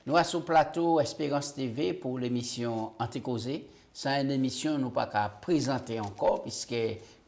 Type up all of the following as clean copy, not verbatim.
Nous sommes sur le plateau Espérance TV pour l'émission Anticausé. C'est une émission nous pas qu'à présenter encore puisque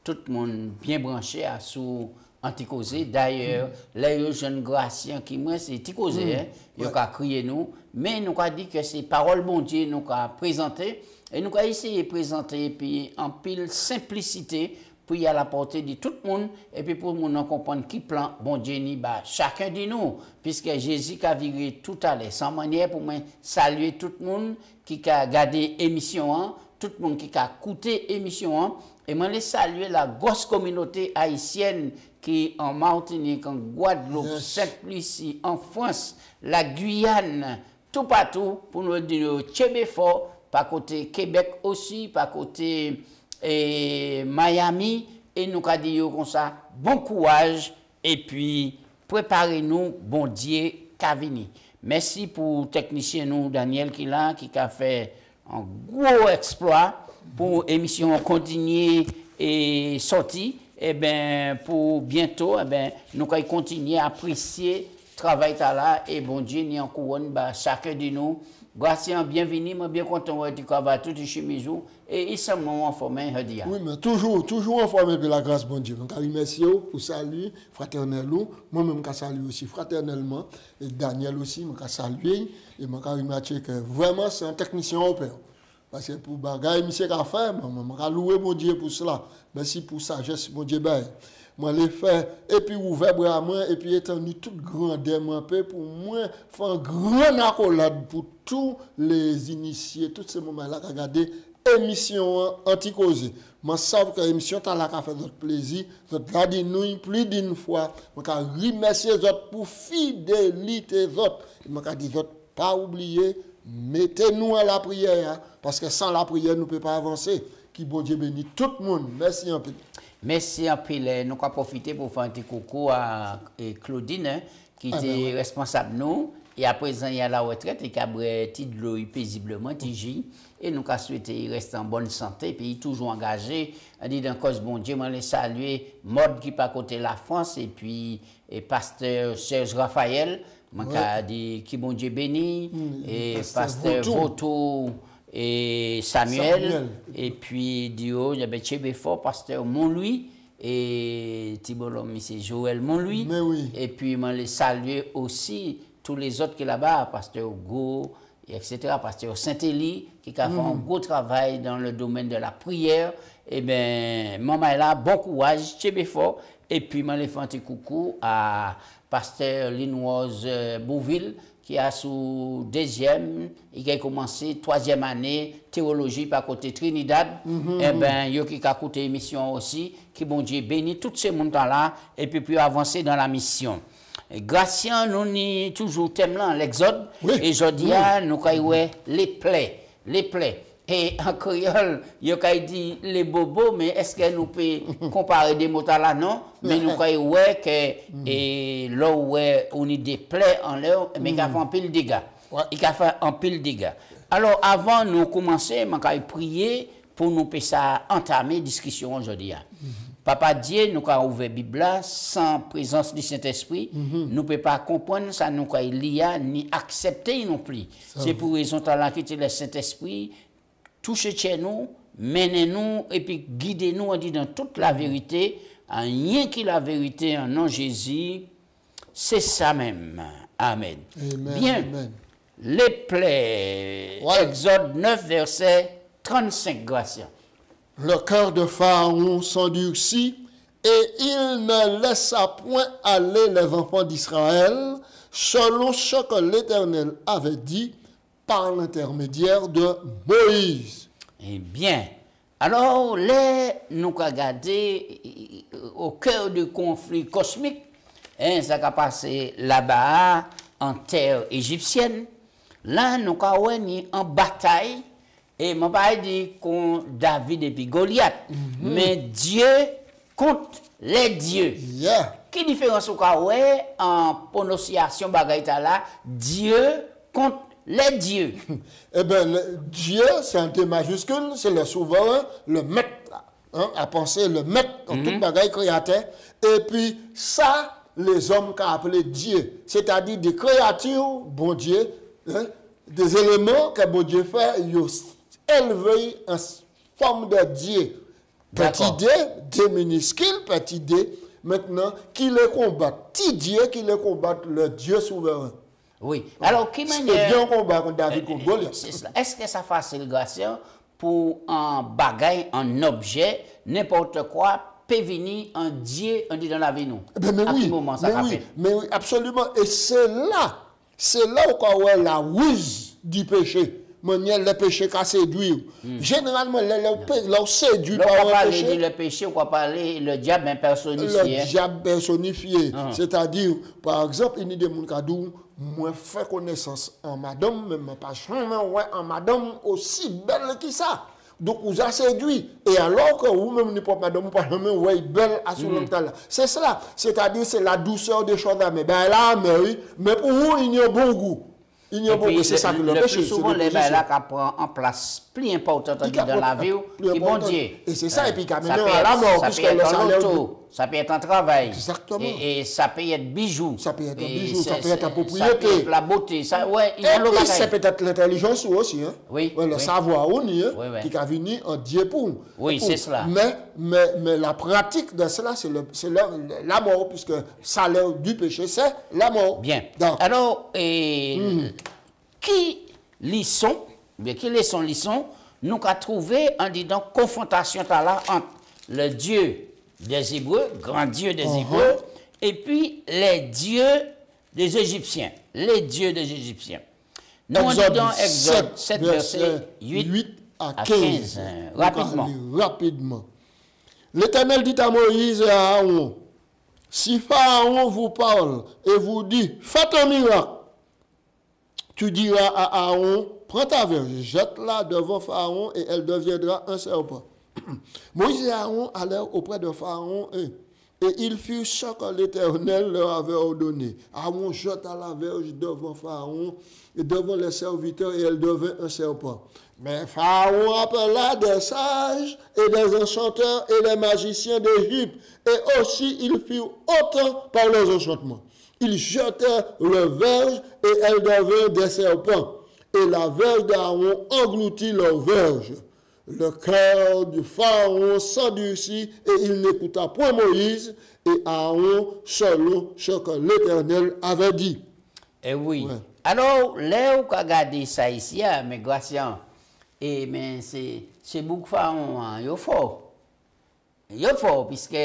tout le monde bien branché à sous Anticausé. D'ailleurs, les jeunes graciens qui moi c'est Anticausé, ils ont crié nous, mais nous avons dit que c'est parole bon Dieu nous avons présenté et nous avons essayé de présenter puis en pile simplicité pour y aller à la portée de tout le monde et puis pour nous comprendre qui plan bon Dieu ni bah chacun de nous puisque Jésus a viré tout à l'heure sans manière pour moi saluer tout le monde qui a regardé l'émission, tout le monde qui a écouté l'émission et moi les saluer la grosse communauté haïtienne qui en Martinique, en Guadeloupe, Saint-Lucie, en France, la Guyane, tout partout pour nous dire Tchébéfort, par côté Québec aussi, par côté Miami, et nous avons dit comme ça, bon courage, et puis préparez-nous, bon Dieu, Cavini. Merci pour le technicien nous, Daniel Kila, qui a fait un gros exploit pour l'émission continuer et sortir. Eh bien, pour bientôt, eh ben, nous allons continuer à apprécier le travail là et bon Dieu, nous en couronne, chacun de nous. Gracias, bienvenue, moi bien content de travailler tout de chemise et ils sont en forme. Oui, mais toujours en forme de la grâce, bon Dieu. Donc, merci pour saluer fraternellement. Moi-même, je salue aussi fraternellement. Et Daniel aussi, je salue. Et je remercie que vraiment, c'est un technicien européen. Parce que pour bagaille, monsieur a fait, je louer mon Dieu pour cela. Merci pour sagesse, mon Dieu. Moi, les faire, et puis ouvert bras moi, et puis étendu toute grandeur, moi, pour moi, faire un grand accolade pour tous les initiés, tous ces moments-là, regarder émission Anticausé. Moi, je sais que l'émission t'a fait notre plaisir, notre regardez nous plus d'une fois. Je remercie les autres pour fidélité les autres. Je dis pas oublier, mettez-nous à la prière, parce que sans la prière, nous ne pouvons pas avancer. Qui bon Dieu bénit tout le monde. Merci un peu. Merci un peu. Nous allons profiter pour faire un petit coucou à Claudine, qui était responsable de nous. Et à présent, il y a la retraite et qui a titre de l'eau paisiblement, TJ. Et nous avons souhaité qu'il reste en bonne santé. Puis il est toujours engagé. On dit dans cause bon Dieu, je les saluer. Mode qui pas côté la France. Et puis, pasteur Serge Raphaël. Je dit qui bon Dieu béni. Et pasteur Voto. Et Samuel. Et puis Dio, il y avait Tchébéfort, pasteur Montlouis, et Thibolom, c'est Joël Montlouis. Et puis, je les saluer aussi tous les autres qui sont là-bas, pasteur Go, etc., pasteur Saint-Élie, qui a fait un gros travail dans le domaine de la prière. Eh bien, maman est là, bon courage, Tchébéfort. Et puis, je les fais un petit coucou à pasteur Linoise Bouville, qui a sous deuxième et qui a commencé troisième année théologie par côté Trinidad. Eh bien, il y a qui a écouté l'émission aussi, qui bon Dieu bénit tous ces montants-là et puis avancer dans la mission. Gracien, nous avons toujours thème là, l'exode. Et je dis, nous avons les plaies. Et en créole, il y a dit les bobos, mais est-ce que nous pouvons comparer des mots là? Non. Mais nous avons que là où on a des plaies en l'air, mais il a fait un pile de dégâts. Il a fait un pile de dégâts. Alors, avant de commencer, je vais prier pour nous entamer la discussion aujourd'hui. Papa Dieu, nous avons ouvert la Bible sans présence du Saint-Esprit. Nous ne pouvons pas comprendre ça, nous avons lire ni accepter non plus. C'est pour raison que le Saint-Esprit touchez chez nous, menez-nous et puis guidez-nous dans toute la vérité. Rien que la vérité en nom de Jésus, c'est ça même. Amen. Bien. Amen. Les plaies. Exode 9, verset 35, Gracia. Le cœur de Pharaon s'endurcit et il ne laissa point aller les enfants d'Israël selon ce que l'Éternel avait dit par l'intermédiaire de Moïse. Eh bien, alors, nous avons regardé au cœur du conflit cosmique, ça a passé là-bas, en terre égyptienne. Là, nous avons en bataille, et je ne vais pas dire contre David et puis Goliath, mais Dieu contre les dieux. Quelle différence vous avez en prononciation là? Dieu contre les dieux. Eh bien, Dieu, c'est un T majuscule, c'est le souverain, le maître, à penser le maître en toute bagaille créateur. Et puis, ça, les hommes qui appelé Dieu, c'est-à-dire des créatures, bon Dieu, hein, des éléments que bon Dieu fait, ils élevés en forme de Dieu. Petit D, D minuscule, petit D, maintenant, qui les combat, petit Dieu qui les combat, le Dieu souverain. Oui. Alors, qui manière... C'est bien combat contre David contre Goliath. Est-ce que ça facile, Gratien, pour un bagage, un objet, n'importe quoi, peut venir un Dieu, on dit dans la vie, nous? Mais à oui, quel moment ça mais oui, absolument. Et c'est là où on a la ruse du péché. Le péché qui a séduit. Généralement, l'on séduit par le péché. Le péché, on va parler le diable personnifié. Le diable personnifié. C'est-à-dire, par exemple, il y a des gens qui disent, moi, fais connaissance en madame, mais je pas jamais en madame aussi belle que ça. Donc, vous avez séduit. Et alors que vous-même, n'importe madame, vous pas jamais belle à ce moment-là. C'est cela. C'est-à-dire, c'est la douceur des choses à mais ben là, mais oui. Mais pour vous, il y a bon goût. Il y a beaucoup, c'est ça que le péché. Plus souvent, les bails là qui prennent en place plus importante dans la vie, qui bon Dieu. Et c'est ça, et puis quand même, à la mort, puisque le salaire. Ça peut être un travail. Exactement. Et ça peut être bijoux. Ça peut être un bijou, ça peut être la propriété. Ça peut être la beauté. Ça, ouais, et puis, c'est peut-être l'intelligence aussi. Hein? Oui. Le savoir aussi, hein? Oui. Qui a venu en Dieu pour. Oui, c'est cela. Mais la pratique de cela, c'est la mort, puisque le salaire du péché, c'est la mort. Bien. Donc, alors, qui leçon nous avons trouvé en disant confrontation là entre le Dieu des Hébreux, grand Dieu des Hébreux, et puis les dieux des Égyptiens. Les dieux des Égyptiens. Nous avons dit dans Exode 7, verset 8 à 15. Rapidement. L'Éternel dit à Moïse et à Aaron, si Pharaon vous parle et vous dit, faites un miracle, tu diras à Aaron, prends ta verge, jette-la devant Pharaon et elle deviendra un serpent. Moïse et Aaron allèrent auprès de Pharaon et ils firent ce que l'Éternel leur avait ordonné. Aaron jeta la verge devant Pharaon et devant les serviteurs et elle devint un serpent. Mais Pharaon appela des sages et des enchanteurs et des magiciens d'Égypte et aussi ils firent autant par leurs enchantements. Ils jetèrent le verge et elle devint des serpents. Et la verge d'Aaron engloutit leur verge. Le cœur du Pharaon s'endurcit et il n'écouta point Moïse et Aaron selon ce que l'Éternel avait dit. Eh oui. Ouais. Alors, là où on a regardé ça ici, mais Gratien, mais c'est beaucoup Pharaon, il est fort. Il est fort, puisque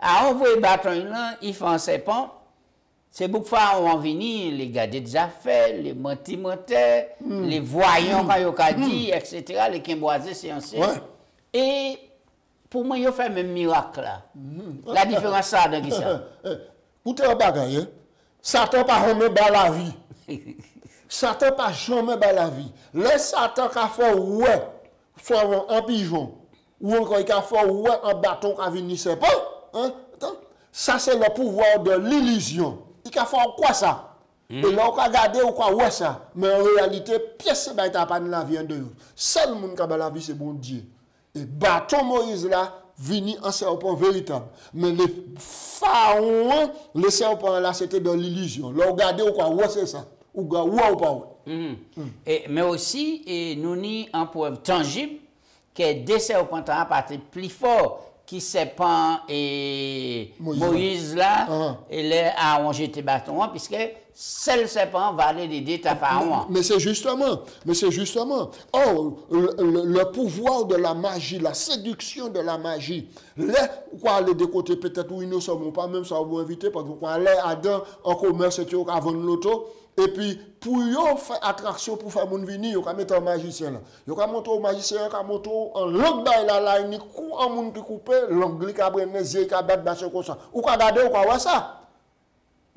Aaron voit le bâton là, il fait un serpent. C'est beaucoup de fois on vient, les garder des affaires, les mentimoteurs, les voyants, quand ils ont dit, etc., les quimboisés, c'est ancien. Ouais. Et pour moi, ils ont fait le même miracle là. La différence, ça, dans qui ça? Écoutez, un bagage, Satan pas jamais dans la vie. Satan pas jamais dans la vie. Le Satan qui a fait ouais, soit un pigeon, ou encore il a fait ouais, un bâton qui a venu, c'est pas. Hein? Ça, c'est le pouvoir de l'illusion. Il a fait quoi ça? Et là, on a regardé ou quoi, ouais ça. Mais en réalité, pièce n'est pas de la vie en dehors. Seul monde qui a la vie, c'est bon Dieu. Et bâton Moïse là, venu en serpent véritable. Mais les pharaons, les serpents là, c'était de l'illusion. Là, on regardé ou quoi, ouais c'est ça. Ou pas ouais. Mais aussi, nous avons en preuve tangible que des serpents à partir plus fort qui serpent et Moïse là, et là a jeté bâton, puisque seul serpent va aller aider ta pharaon. Mais c'est justement. Oh, le pouvoir de la magie, la séduction de la magie. Là, on va aller de côté peut-être où ils ne sont pas, même ça vous inviter, parce qu'on va aller en commerce, et on va vendre l'auto. Et puis, pour faire attraction, pour faire mon venir, on va mettre un magicien là. On va monter au magicien, on va monter en langue là, il y a un monde qui coupe, l'angle qui a pris les yeux, qui a battu comme ça. Ou qu'on regarde, ou qu'on voit ça.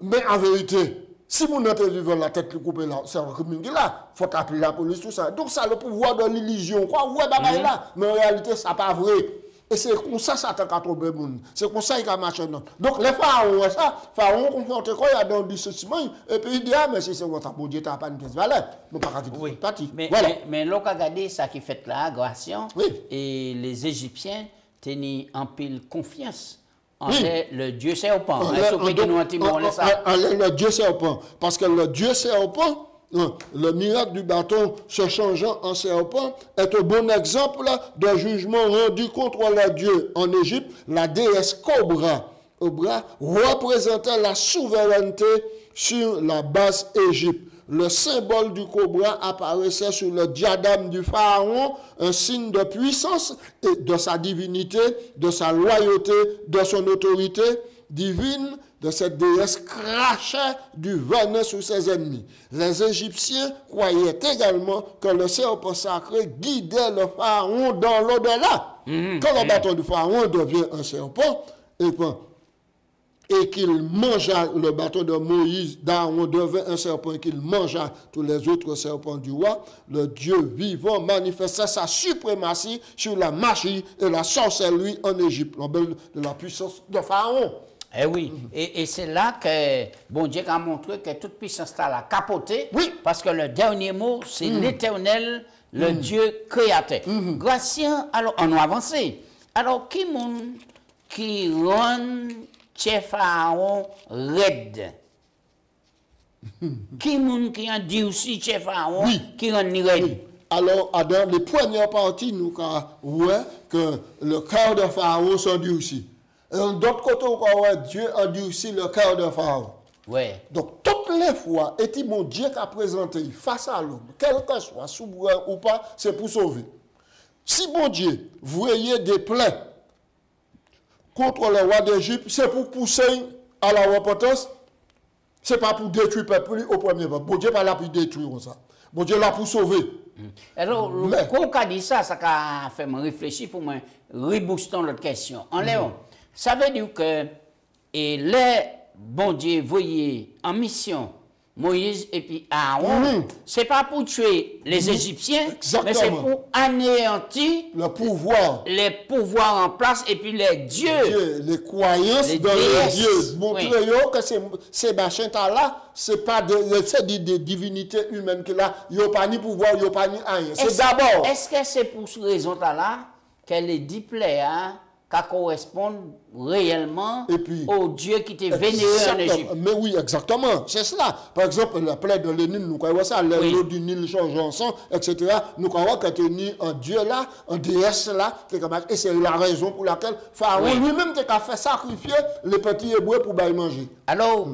Mais en vérité, si mon êtes vivant la tête qui coupe là, c'est un criminel là, il faut appeler la police, tout ça. Donc, ça, le pouvoir de l'illusion, quoi, ouais, là. Mais en réalité, ça n'est pas vrai. Et c'est comme ça, ça t'a trouvé le monde. C'est comme ça qu'il a marché. Donc, les pharaons, pharaons confrontent quoi, il y a dans du sentiment, et puis il dit, ah, mais si c'est votre bon Dieu, tu n'as pas une pièce valeur. Mais pas oui. Parti. Mais l'on a regardé ça qui fait là, Gratien, oui. et les Égyptiens tenaient en pile confiance est le Dieu serpent. Le Dieu serpent. Parce que le Dieu serpent, le miracle du bâton se changeant en serpent, est un bon exemple d'un jugement rendu contre le Dieu en Égypte. La déesse Cobra représentait la souveraineté sur la basse Égypte. Le symbole du cobra apparaissait sur le diadème du pharaon, un signe de puissance et de sa divinité, de sa loyauté, de son autorité divine. De cette déesse crachait du venin sur ses ennemis. Les Égyptiens croyaient également que le serpent sacré guidait le pharaon dans l'au-delà. Quand le bâton du pharaon devient un serpent, et qu'il mangea le bâton de Moïse, d'Aaron devint un serpent et qu'il mangea tous les autres serpents du roi, le Dieu vivant manifestait sa suprématie sur la magie et la sorcellerie en Égypte, l'embelle de la puissance de Pharaon. Eh oui, et c'est là que bon Dieu a montré que toute puissance a capoté, parce que le dernier mot, c'est l'Éternel, le Dieu créateur. Gratien, alors on a avancé. Alors, qui rend chef Pharaon raide? Qui a dit aussi chef Pharaon qui rend raide? Alors, dans les premières parties, nous avons vu que le cœur de Pharaon s'endurcit. D'autre côté, Dieu endurcit le cœur de Pharaon. Ouais. Donc, toutes les fois, et mon Dieu qui a présenté face à l'homme, quel que soit, souverain ou pas, c'est pour sauver. Si mon Dieu voyait des plaies contre le roi d'Égypte, c'est pour pousser à la repentance, c'est pas pour détruire le peuple au premier temps. Bon Dieu n'est pas là pour détruire ça. Bon Dieu est là pour sauver. Alors, quand on a dit ça, ça a fait me réfléchir pour me rebooster l'autre question. En Léon, ça veut dire que les bon Dieu voyait en mission Moïse et puis Aaron, c'est pas pour tuer les Égyptiens, mais c'est pour anéantir les pouvoirs en place et puis les dieux. Les croyances dans les dieux. Montrer que ces machins-là, c'est pas des divinités humaines que là, il n'y a pas ni pouvoir, il n'y a pas ni rien. C'est d'abord. Est-ce que c'est pour cette raison-là qu'elle est diplômée qui correspondent réellement au Dieu qui était vénéré en Égypte. Mais oui, exactement. C'est cela. Par exemple, la plaie de Lénine, nous croyons ça, l'eau du Nil change ensemble, etc. Nous croyons qu'il y a un Dieu là, un déesse là, et c'est la raison pour laquelle Pharaon lui-même a fait sacrifier les petits hébreux pour bien manger. Alors,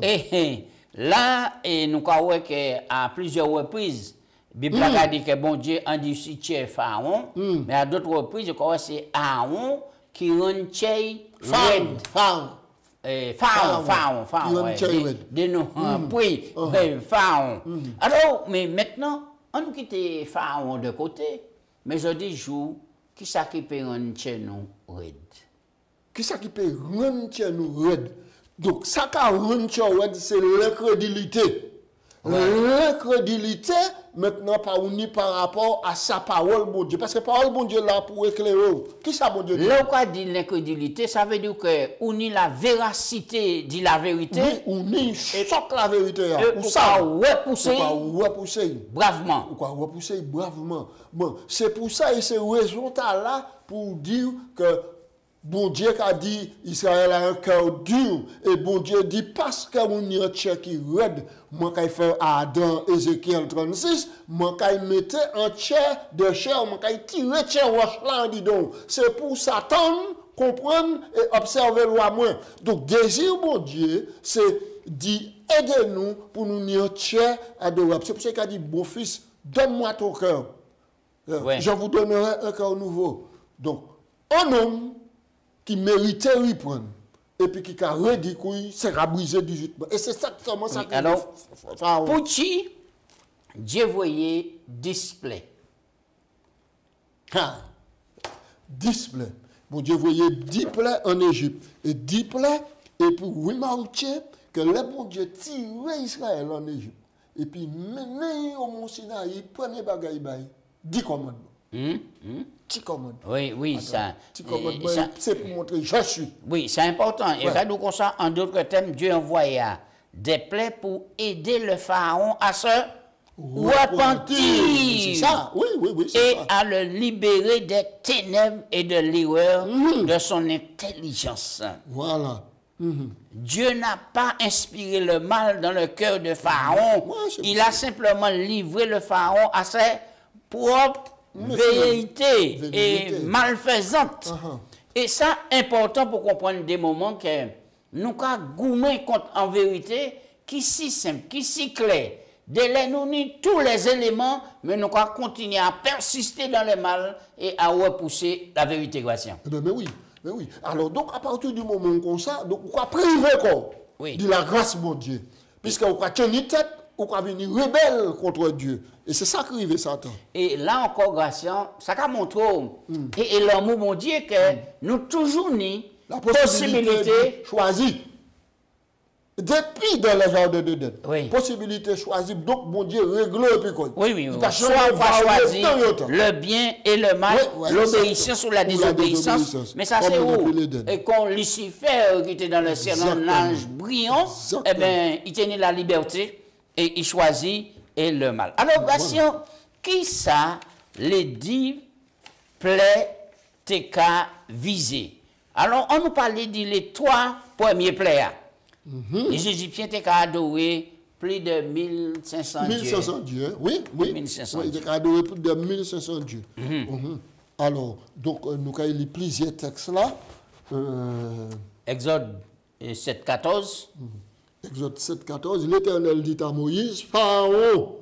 là, nous croyons qu'à plusieurs reprises, la Bible a dit que bon Dieu endurcit Pharaon, mais à d'autres reprises, je crois que c'est Aaron qui rend Pharaon. Alors, mais maintenant, on nous quitte Pharaon de côté, mais je dis, qui ça qui peut rendre nous red? Qui ça qui peut rendre nous red? Donc, ça qui rend nous red, c'est l'incrédulité. L'incrédulité, maintenant, pas unie par rapport à sa parole, bon Dieu. Parce que parole, bon Dieu, là, pour éclairer. Qui ça, bon Dieu? Là, quoi dit l'incrédulité, ça veut dire que unie la véracité dit la vérité. Oui, unie choque la vérité. Ou ça, repousser. Bravement. Ou quoi, repousser bravement. Bon, c'est pour ça, et c'est résultat-là pour dire que bon Dieu a dit, Israël a un cœur dur. Et bon Dieu dit, parce que mon y a un tchèque qui raide, moi qui fait Adam, Ézéchiel 36, moi qui mettais un chair de chair, moi qui tirais chair roche là, dis donc. C'est pour s'attendre, comprendre et observer loi moins. Donc, désir bon Dieu, c'est dit, aidez-nous pour nous y un chair adorable. C'est pour ça qu'il a dit, bon fils, donne-moi ton cœur. Je vous donnerai un cœur nouveau. Donc, un homme qui méritait reprendre et puis qui a redécouvert, c'est brisé 18 mois. Et c'est exactement ça que alors, pour qui Dieu voyait display. Display. Bon Dieu voyait display en Égypte. Et display, et puis remarquer que le bon Dieu tirait Israël en Égypte. Et puis mené au Mont Sinaï, premier bagaille, 10 commandements. 10 commandements. Oui, ça. C'est pour montrer, je suis. Oui, c'est important. Et regardez comme ça, en d'autres termes, Dieu envoya des plaies pour aider le pharaon à se repentir. C'est ça, oui, c'est Et ça. à le libérer des ténèbres et de l'erreur de son intelligence. Voilà. Dieu n'a pas inspiré le mal dans le cœur de Pharaon. Ouais, c'est Il a simplement livré le Pharaon à ses propres vérités et malfaisantes. Et ça, important pour comprendre des moments que nous avons gourmé en vérité qui si simple, qui si clair. Dès nous ni tous les éléments, mais nous avons continué à persister dans le mal et à repousser la vérité, Gratien. Mais oui. Alors, donc, à partir du moment comme ça, donc, on va priver quoi, de la grâce de Dieu. Puisque on va tenir tête, on va venir rebelle contre Dieu. Et c'est ça qui arrive, Satan. Et là encore, Gratien, ça a montré, et l'amour, mon Dieu, que nous toujours ni la possibilité choisie. Depuis dans le jardin de Déden, possibilité choisie, donc mon Dieu règle et puis quoi. Oui. Soit on va choisir le bien et le mal, l'obéissance ou la désobéissance. Mais ça c'est où? Et quand Lucifer qui était dans le ciel, un ange brillant, eh bien, il tenait la liberté et il choisit et le mal. Alors, Gratien, qui ça les 10 plaies TK visées? Alors, on nous parlait de les 3 premiers plaies. Les Égyptiens étaient adorés plus de 1500 dieux. 1500 dieux, oui. 1500 ils étaient adorés plus de 1500 dieux. Alors, donc, nous avons lu plusieurs textes là. Exode 7,14. Exode 7,14. L'Éternel dit à Moïse, Pharaon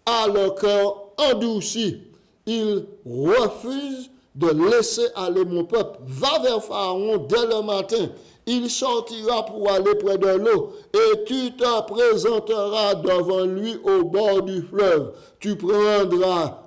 a le cœur endurci. Il refuse de laisser aller mon peuple. Va vers Pharaon dès le matin. Il sortira pour aller près de l'eau, et tu te présenteras devant lui au bord du fleuve. Tu prendras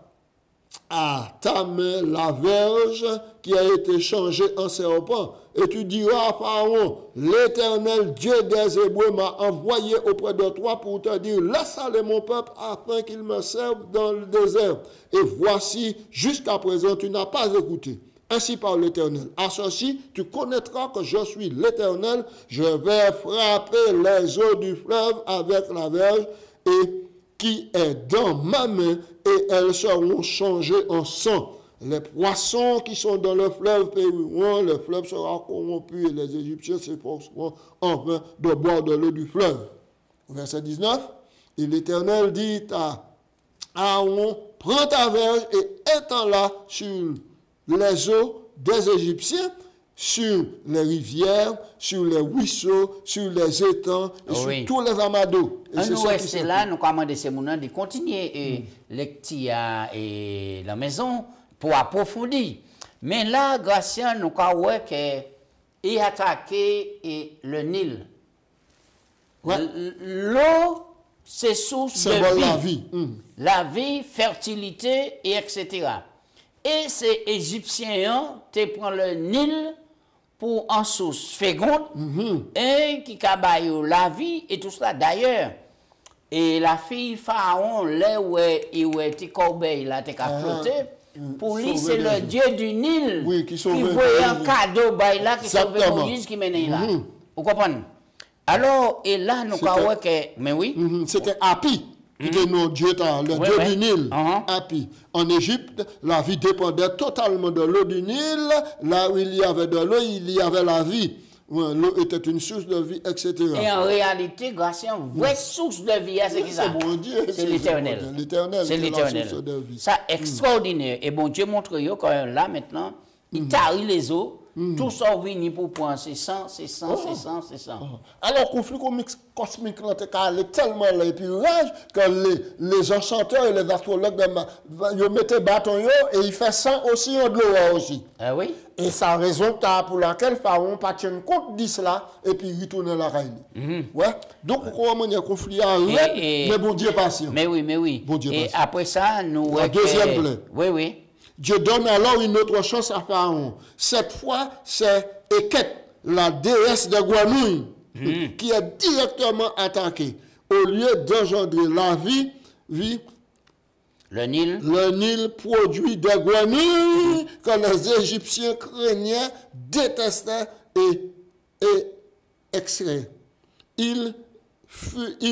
à ta main la verge qui a été changée en serpent, et tu diras à Pharaon, l'Éternel Dieu des Hébreux m'a envoyé auprès de toi pour te dire, laisse aller mon peuple afin qu'il me serve dans le désert. Et voici, jusqu'à présent, tu n'as pas écouté. Ainsi par l'Éternel. À ceci, tu connaîtras que je suis l'Éternel. Je vais frapper les eaux du fleuve avec la verge et qui est dans ma main, et elles seront changées en sang. Les poissons qui sont dans le fleuve périront, le fleuve sera corrompu et les Égyptiens s'efforceront enfin de boire de l'eau du fleuve. Verset 19. Et l'Éternel dit à Aaron, prends ta verge et étends-la sur les eaux des Égyptiens, sur les rivières, sur les ruisseaux, sur les étangs, et sur tous les amados. Et nous restons là, nous commandons ces mounins de continuer et la maison pour approfondir. Mais là, Gratien, nous avons qu'il a attaqué le Nil. L'eau, c'est source de vie. La vie, fertilité, et etc. Et ces Égyptiens, tu prends le Nil pour en source féconde, et qui cabaye la vie, et tout cela. D'ailleurs, et la fille Pharaon, là où était corbeille, là, t'es qu'à flotter, pour lui, c'est le Dieu du Nil qui voyait un cadeau, là, qui sauvait Moïse, qui menait là. Vous comprenez? Alors, et là, nous avons que. Mais oui. C'était Hapi. Qui était le dieu du Nil, Hapi. En Égypte, la vie dépendait totalement de l'eau du Nil. Là où il y avait de l'eau, il y avait la vie. L'eau était une source de vie, etc. Et en réalité, grâce à une vraie source de vie, c'est qui ça? C'est mon Dieu. C'est l'Éternel. C'est l'Éternel. Ça, extraordinaire. Et bon Dieu montre quand là, maintenant, il tarit les eaux. Tout ça vient pour prendre, c'est 100. Alors, le conflit cosmique est tellement l'épurage que les enchanteurs et les astrologues ils mettent bâton et ils font 100 aussi en de l'eau aussi. Ah oui? Et ça raison pour laquelle Pharaon pas tient compte de cela et puis il retourne la reine. Ouais. Donc, comment il y a un conflit arrête, mais bon Dieu patient. Mais oui. Bon Dieu et après ça, nous. La deuxième plaie. Oui. Dieu donne alors une autre chance à Pharaon. Cette fois, c'est Eket, la déesse de Grenouille, qui est directement attaquée. Au lieu d'engendrer la vie, le Nil produit des grenouilles que les Égyptiens craignaient, détestaient et extraient. Ils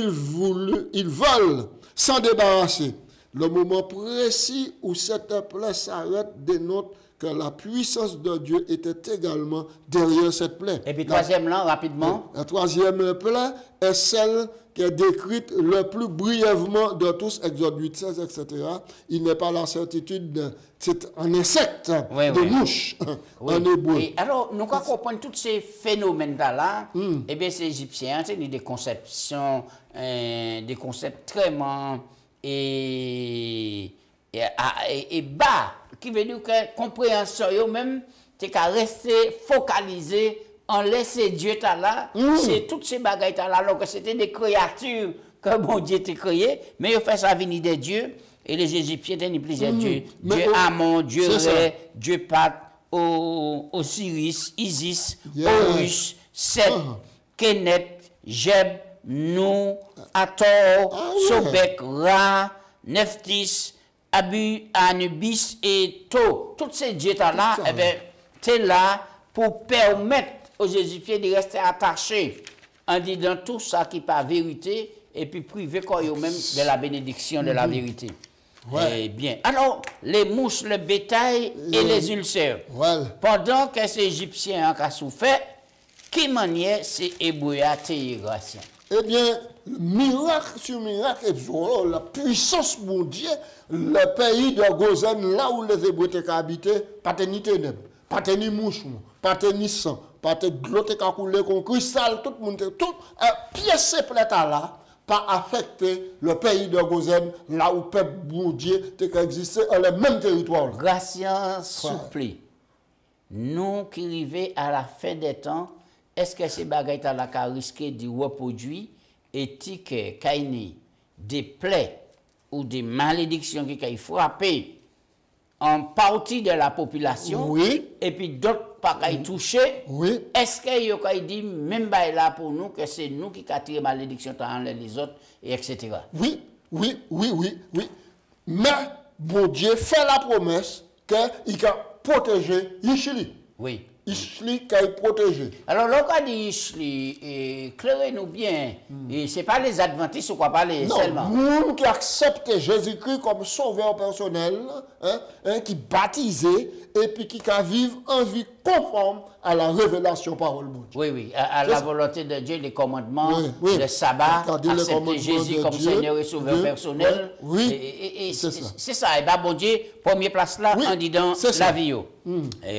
veulent s'en débarrasser. Le moment précis où cette plaie s'arrête dénote que la puissance de Dieu était également derrière cette plaie. Et puis troisième là, rapidement. La troisième plaie est celle qui est décrite le plus brièvement de tous, Exode 8, 16, etc. Il n'est pas la certitude, c'est un insecte de mouche en hébreu. Et alors, nous comprenons tous ces phénomènes-là, eh bien, ces Égyptiens, c'est des conceptions, des concepts très et bas, qui veut dire que compréhension, même, c'est qu'à rester focalisé en laisser Dieu là, c'est toutes ces bagailles là, alors que c'était des créatures que bon Dieu t'a créé, mais il fait ça venir des dieux, et les Égyptiens tenaient plusieurs dieux. Dieu Amon, Dieu Ré, Dieu Pat, Osiris, Isis, Horus, Seth, Kenet, Jeb, Nou, Hathor, Sobek, Ra, Nephthys, Anubis et To. Tous ces dieux-là, eh bien, tu es là pour permettre aux Égyptiens de rester attachés en disant tout ça qui n'est pas vérité et puis priver quand même de la bénédiction de la vérité. Eh bien, alors, les mouches, le bétail et les ulcères. Pendant que ces Égyptiens ont souffert, qui maniait ces Hébreux à Téhératien? Eh bien, miracle sur miracle, la puissance mondiale, le pays de Gozen, là où les Hébreux étaient habités, pas de ni ténèbres, pas de ni mouches, pas de ni sang, pas de l'eau qui a coulé comme cristal, tout le monde, tout, pièce là, pas affecté le pays de Gozen, là où le peuple mondial existait, dans le même territoire. Gracien souple, nous qui arrivons à la fin des temps, est-ce que ces bagailles là qui risqué de reproduire et que des plaies ou des malédictions qui ont frappé en partie de la population et puis d'autres pas touchés, est-ce qu'il y a dit même là pour nous que c'est nous qui avons tiré malédiction dans les autres et etc. Oui. Mais bon Dieu fait la promesse qu'il va protéger l'Ichli. Oui. Ishli qui est protégé. Alors, lorsqu'on dit Ishli, éclairez-nous bien, ce n'est pas les adventistes ou quoi parler seulement. Non, nous qui acceptent Jésus-Christ comme sauveur personnel, qui baptisé et puis qui vivent en vie conforme à la révélation parole de Dieu. Oui, à la volonté de Dieu, les commandements, le sabbat, accepter Jésus comme Seigneur et sauveur personnel. Et c'est ça. Et bien, bon Dieu, première place là, en disant la vie.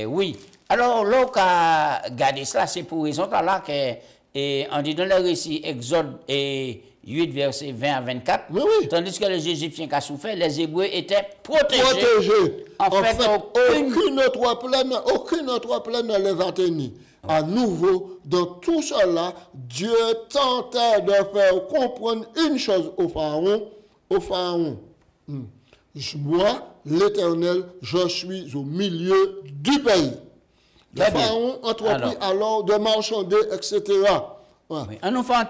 Oui. Alors, là, on a gardé cela, c'est pour raison là que, en disant le récit Exode 8, versets 20 à 24, tandis que les Égyptiens qui ont souffert, les Hébreux étaient protégés. En fait, aucune autre plaine ne les a tenus. À nouveau, dans tout cela, Dieu tentait de faire comprendre une chose au Pharaon. Moi, l'Éternel, je suis au milieu du pays. Le Pharaon entreprit alors de marchander, etc. Un enfant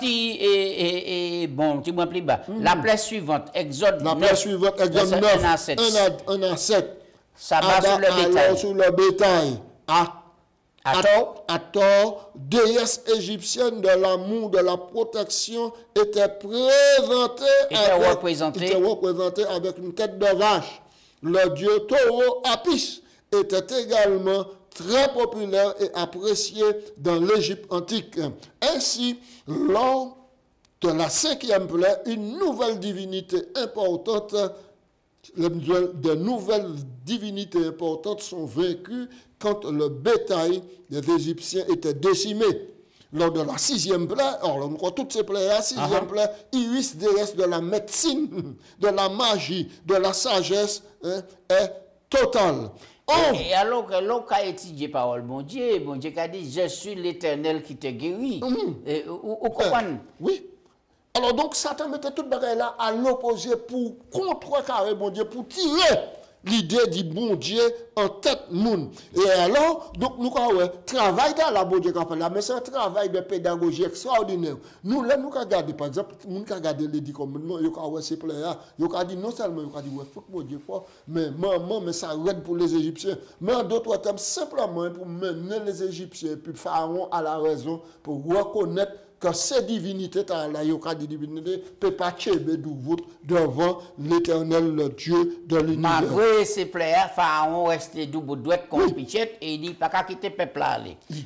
bon, tu m'as plus bas. La plaie suivante, Exode 9. La plaie suivante, Exode 9, 1 à 7. Sabbat sur le bétail. Alors sur le bétail. Hathor, déesse égyptienne de l'amour, de la protection, était représentée avec une tête de vache. Le dieu taureau Apis était également très populaire et apprécié dans l'Égypte antique. Ainsi, lors de la 5e plaie, une nouvelle divinité importante, de nouvelles divinités importantes sont vaincues quand le bétail des Égyptiens était décimé. Lors de la 6e plaie, alors on croit toutes ces plaies, la 6e plaie, Iris, déesse de la médecine, de la magie, de la sagesse, est totale. Et alors que l'on a étudié parole, bon Dieu a dit, je suis l'Éternel qui te guérit. Vous comprenez? Oui. Alors donc Satan mettait toute bagaille là à l'opposé pour contrecarrer bon Dieu, pour tirer l'idée du bon Dieu en tête monde. Et alors, donc nous avons travail dans la bon Dieu qu'on fait là, mais c'est un travail de pédagogie extraordinaire. Nous, là, nous avons regardé, par exemple, nous avons regardé les 10 commandements, nous avons ces plaies-là, nous avons dit non seulement, nous avons dit, ouais, faut que mon Dieu fort, mais maman, mais ça aide pour les Égyptiens. Mais en d'autres termes, simplement pour mener les Égyptiens, puis Pharaon à la raison, pour reconnaître que ces divinités, là, il y a des divinités, ne peuvent pas devant l'Éternel, le Dieu de l'univers. Malgré ces plaies, Pharaon restait debout douette comme pichette et il dit pas qu'à quitter le peuple là.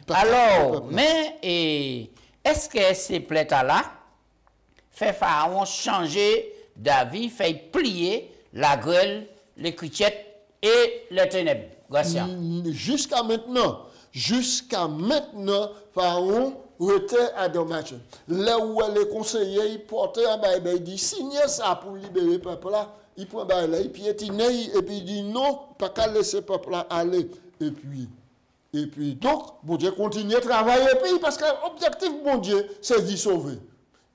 Alors, mais est-ce que ces plaies là fait Pharaon changer d'avis, fait plier la grêle, les crichettes et les ténèbres? Jusqu'à maintenant, Pharaon était à dommage. Là où les conseillers, ils portaient un bail, il dit, signez ça pour libérer le peuple là. Il prend bail là, il piétine, et puis il dit, non, pas qu'à laisser le peuple là aller. Et puis, donc, bon Dieu continue à travailler le pays, parce que l'objectif, bon Dieu, c'est d'y sauver.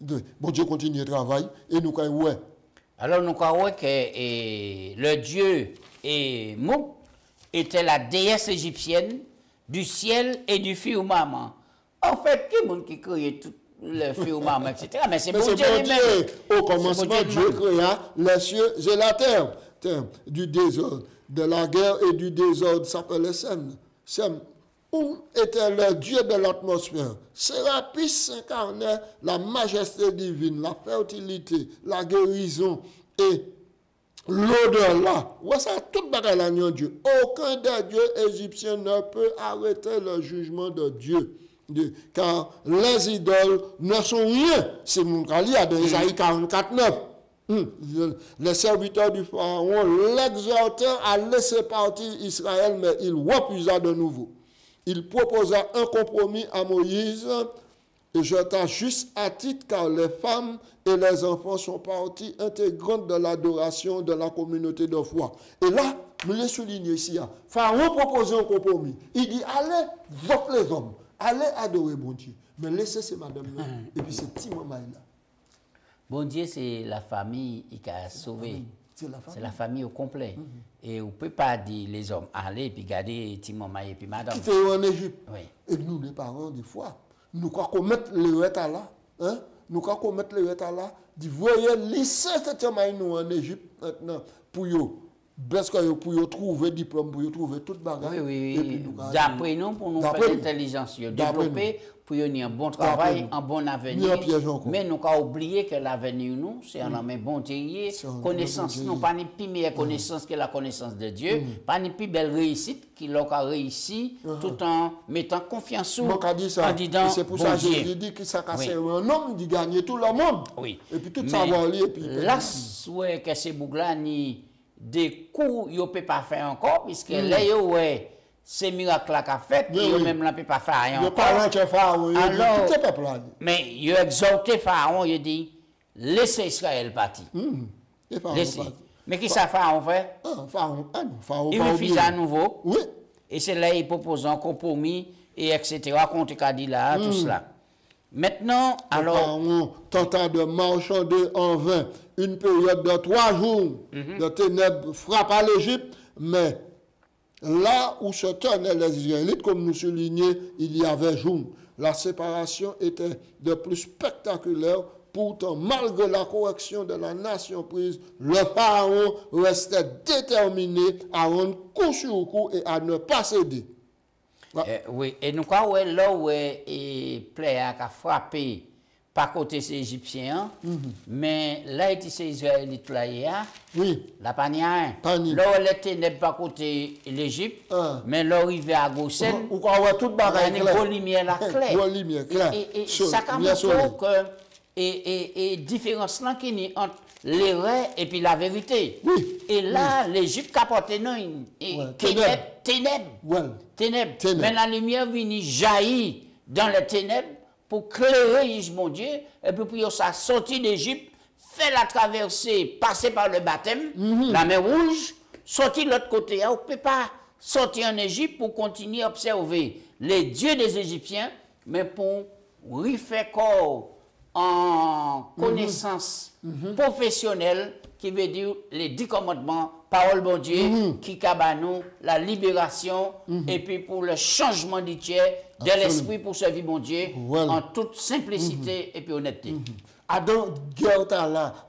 Bon Dieu continue à travailler, et nous, ouais. Alors, nous croyons que le Dieu Mou était la déesse égyptienne du ciel et du firmament. En fait, qui est le monde qui crée tout le firmament, etc. Mais c'est bon Dieu lui-même. Au commencement, Dieu créa les cieux et la terre. Du désordre, de la guerre et du désordre s'appelait Sem. Sem, où était le Dieu de l'atmosphère? Sérapis incarnait la majesté divine, la fertilité, la guérison et l'au-delà. Ouais, ça, tout bagaille là, Dieu. Aucun des dieux égyptiens ne peut arrêter le jugement de Dieu. Car les idoles ne sont rien. C'est mon cas dans Isaïe 44:9. Les serviteurs du Pharaon l'exhortèrent à laisser partir Israël, mais il refusa de nouveau. Il proposa un compromis à Moïse, et je t'ajuste à titre car les femmes et les enfants sont parties intégrantes de l'adoration de la communauté de foi. Et là, je l'ai souligné ici, Pharaon proposait un compromis. Il dit, allez, vote les hommes, allez adorer bon Dieu, mais laissez ces madames-là, et puis ces petits mamans-là. Bon Dieu, c'est la famille qui a sauvé. C'est la famille au complet. Et on ne peut pas dire les hommes, allez, et puis garder petit maman et puis madame. Qui fait en Égypte. Oui. Et nous, les parents, des fois, nous croyons qu'on mette le reta là. Hein? Nous croyons qu'on mette le reta là. Vous voyez, lycée, c'est nous en Égypte maintenant, pour trouver diplôme, pour trouver toute bagarre. Oui. D'après nous, pour nous faire l'intelligence, développer, pour nous un bon travail, un bon avenir. Mais nous avons oublié que l'avenir, nous, c'est en la main bon Dieu. Connaissance, nous, pas ni plus meilleure connaissance que la connaissance de Dieu, pas ni plus belle réussite qu'il a réussi, tout en mettant confiance en disant. C'est pour ça que Jésus dit que ça casse un homme de gagner tout le monde. Oui. Et puis tout savoir lié. Là, ouais, que ces boucles-là, ni des coups, ils ne peuvent pas faire encore, puisque là, ouais, ces miracles-là qu'a fait, ils même ne peuvent pas faire rien encore. Alors, mais ils ont exhorté Pharaon, il dit, laissez Israël partir. Laissez. Mais qui ça Pharaon fait? Il refuse à nouveau. Oui. Et c'est là qu'il propose un compromis, et etc., contre Kadila, tout cela. Maintenant, alors. Pharaon tenta de marchander en vain une période de 3 jours de ténèbres frappa l'Égypte, mais là où se tenaient les Israélites, comme nous soulignons, il y avait jour. La séparation était de plus spectaculaire. Pourtant, malgré la correction de la nation prise, le Pharaon restait déterminé à rendre coup sur coup et à ne pas céder. Oui, et nous croyons là où Pléa a frappé par côté ces Égyptiens, mais là où ces Israélites là, la panière, là où les ténèbres par côté l'Égypte, mais là où il va à Gosen, il y a une bonne lumière là claire. Et ça montre que et différence là qui est entre l'erreur et puis la vérité. Et là, l'Égypte capote ténèbres. Mais la lumière vient jaillir dans les ténèbres pour clairer mon Dieu, et puis pour ça sortir d'Égypte, faire la traversée, passer par le baptême, la mer Rouge, sortir de l'autre côté. On ne peut pas sortir en Égypte pour continuer à observer les dieux des Égyptiens, mais pour refaire corps en connaissance professionnelle, qui veut dire les 10 commandements, parole bon Dieu, qui cabanou, la libération, et puis pour le changement du tiers, de l'esprit pour servir bon Dieu, en toute simplicité et puis honnêteté. Adam,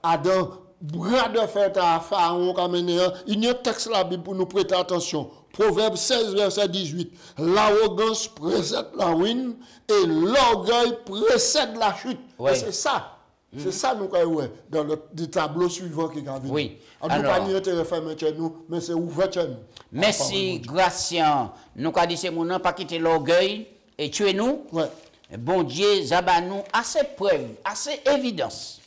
Adam bras de fer à Pharaon, il y a un texte la Bible pour nous prêter attention. Proverbe 16, verset 18. L'arrogance précède la ruine et l'orgueil précède la chute. Oui. C'est ça. C'est ça nous avons dans le tableau suivant qui va venir. Oui. Alors, nous pas intérêt fermé chez nous, mais c'est ouvert chez nous. Merci, Gratien. Nous avons dit c'est mon nom, pas quitter l'orgueil et tuer nous. Ouais. Bon Dieu, zaba nous assez preuve, assez évidence.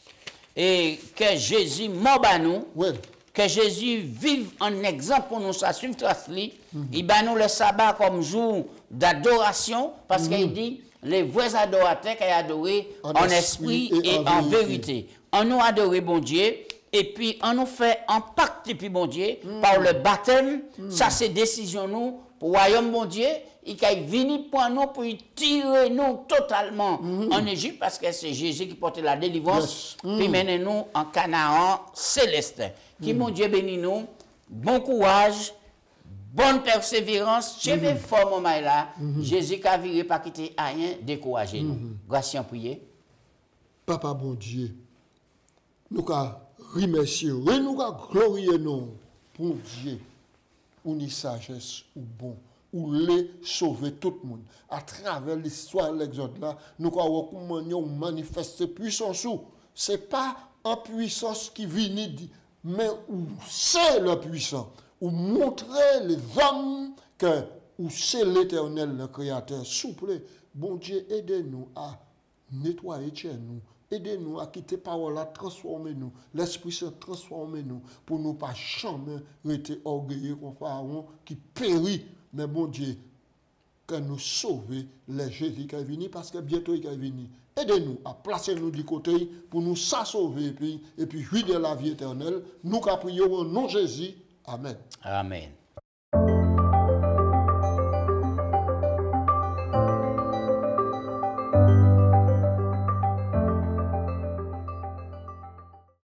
Et que Jésus mort nous. Ouais. Que Jésus vive en exemple pour nous, ça suivre trace li. Il bat nous le sabbat comme jour d'adoration, parce qu'il dit, les vrais adorateurs qui adorent en esprit et en vérité. On nous adore bon Dieu, et puis on nous fait un pacte depuis bon Dieu, par le baptême, ça c'est décision nous, pour le royaume bon Dieu, il est venu pour nous, pour tirer nous totalement en Égypte, parce que c'est Jésus qui portait la délivrance, puis mener nous en Canaan céleste. Qui mon Dieu bénit nous, bon courage, bonne persévérance, je vais fort mon là, Jésus qui a viré pas quitter rien, décourager nous. Grâce en prier. Papa bon Dieu, nous avons remercié, nous avons glorifié nous pour Dieu, ou ni sagesse ou bon, ou les sauver tout le monde. À travers l'histoire de l'Exode là, nous avons manifester puissance. Ce n'est pas une puissance qui vient, mais où c'est le puissant, où montrer les hommes que où c'est l'Éternel, le Créateur. S'il vous plaît, bon Dieu, aidez-nous à nettoyer chez nous. Aidez-nous à quitter parole, à transformer nous. L'Esprit Saint transforme nous pour nous pas jamais rester orgueilleux comme Pharaon qui périt. Mais bon Dieu, que nous sauver les Jésus qui est venu parce que bientôt il est venu. Aidez-nous à placer nous du côté pour nous sauver et puis jouir de la vie éternelle. Nous qui prions au nom de Jésus. Amen. Amen.